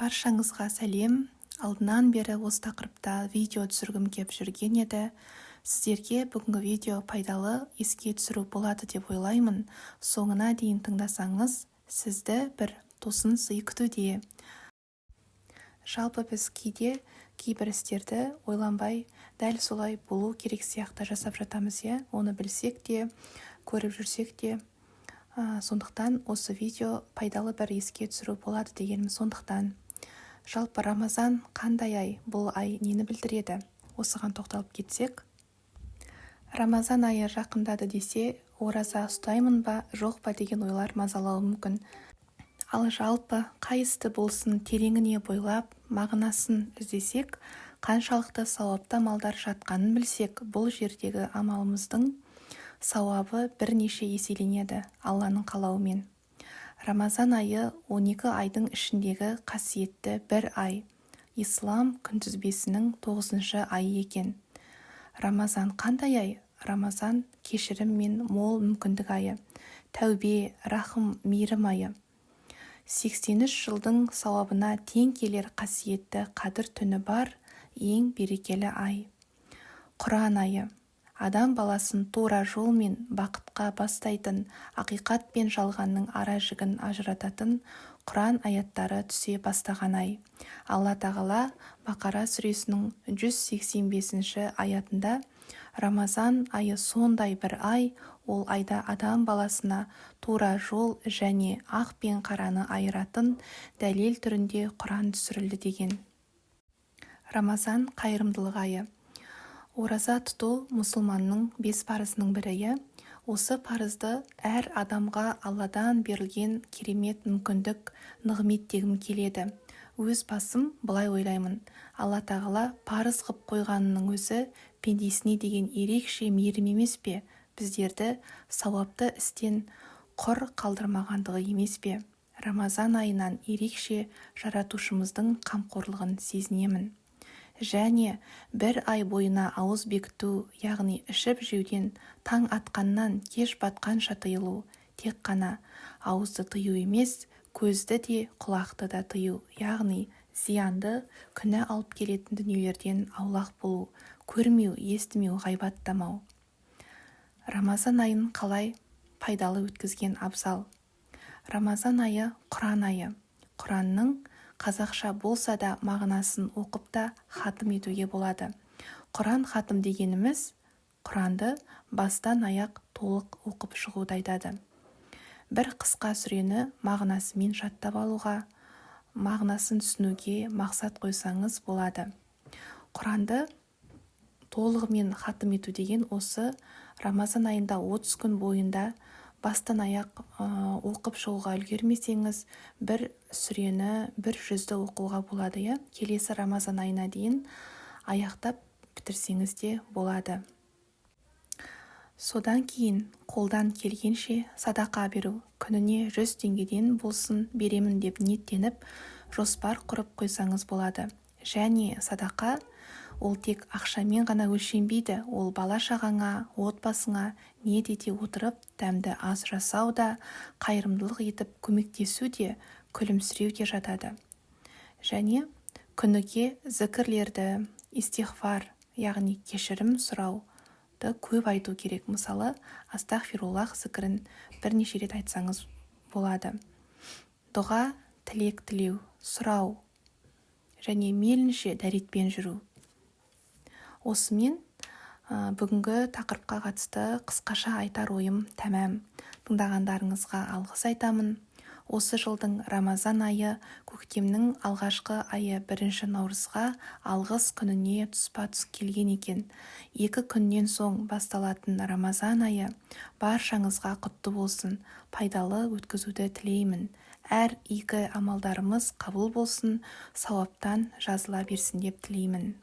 Баршаңызға сәлем. Алдынан бері осы тақырыпта видео түсіргім кеп жүрген еді. Сіздерге бүгінгі видео пайдалы, еске түсіру болады деп ойлаймын. Соңына дейін тыңдасаңыз, сізді бір тосын сый күтуде. Жалпы біз кейбір істерді ойланбай, дәл солай болу керек сияқты жасап жатамыз, оны білсек те, көріп жүрсек те. Сондықтан осы видео пайдалы бір еске түсіру болады дегенім сондықтан. Жалпы Рамазан қандай ай? Бұл ай нені білдіреді? Осыған тоқталып кетсек. Рамазан айы жақындады десе, ораза ұстаймын ба, жоқ па деген ойлар мазалауы мүмкін. Ал жалпы қайсысы болсын тереңіне бойлап, мағынасын іздесек, қаншалықты сауапты амалдар жатқанын білсек, бұл жердегі амалымыздың сауабы бірнеше еселенеді Алланың қалауымен. Рамазан айы 12 айдың ішіндегі қасиетті бір ай. Ислам күнтізбесінің 9-шы айы екен. Рамазан қандай ай? Рамазан кешірім мен мол мүмкіндік айы. Тәубе, рахым, мейірім айы. 83 жылдың сауабына тең келер қасиетті қадір түні бар ең берекелі ай. Құран айы. Адам баласын тура жол мен бақытқа бастайтын, ақиқат пен жалғанның ара жігін ажырататын Құран аяттары түсе бастаған ай. Алла тағала Бақара сүресінің 185-ші аятында Рамазан айы сондай бір ай, ол айда адам баласына тура жол және ақ пен қараны айыратын дәлел түрінде Құран түсірілді деген. Рамазан қайырымдылық айы. Ораза тұту мұсылманның 5 парызының бірі. Осы парызды әр адамға Алладан берілген керемет мүмкіндік, нығмет дегім келеді. Өз басым былай ойлаймын. Алла тағала парыз қып қойғанының өзі пендесіне деген ерекше мейірім емес пе? Біздерді сауапты істен құр қалдырмағандығы емес пе? Рамазан айынан ерекше жаратушымыздың қамқорлығын сезінемін. Және бір ай бойына ауыз бекіту, яғни ішіп жеуден таң атқаннан кеш батқанша тыйылу, тек қана ауызды тыю емес, көзді де құлақты да тыю, яғни зиянды, күнә алып келетін дүниелерден аулақ болу, көрмеу, естімеу, ғайбаттамау. Рамазан айын қалай пайдалы өткізген абзал? Рамазан айы Құран айы. Құранның қазақша болса да мағынасын оқып та хатым етуге болады. Құран хатым дегеніміз Құранды бастан аяқ толық оқып шығуды айтады. Бір қысқа сүрені мағынасымен жаттап алуға, мағынасын түсінуге мақсат қойсаңыз болады. Құранды толығымен хатым ету деген осы Рамазан айында 30 күн бойында бастан аяқ оқып шығуға үлгермесеңіз, бір сүрені, бір жүзді оқуға болады. Келесі Рамазан айына дейін аяқтап бітірсеңіз де болады. Содан кейін қолдан келгенше садақа беру, күніне 100 теңгеден болсын беремін деп ниеттеніп, жоспар құрып қойсаңыз болады. Және садақа ол тек ақшамен ғана өлшенбейді, ол бала-шағаңа, отбасыңа ниет ете отырып, дәмді ас жасау да, қайырымдылық етіп көмектесу де, күлімсіреу де жатады. Және күніге зікірлерді, истихфар, яғни кешірім сұрауды көп айту керек. Мысалы, астағфируллах зікірін бірнеше рет айтсаңыз болады. Дұға, тілек тілеу, сұрау және мейлінше дәретпен жүру. Осымен бүгінгі тақырыпқа қатысты қысқаша айтар ойым тәмам. Тыңдағандарыңызға алғыс айтамын. Осы жылдың Рамазан айы көктемнің алғашқы айы 1 наурызға алғыс күніне тұспа-тұс келген екен. 2 күннен соң басталатын Рамазан айы баршаңызға құтты болсын, пайдалы өткізуді тілеймін. Әр игі амалдарымыз қабыл болсын, сауаптан жазыла берсін деп тілеймін.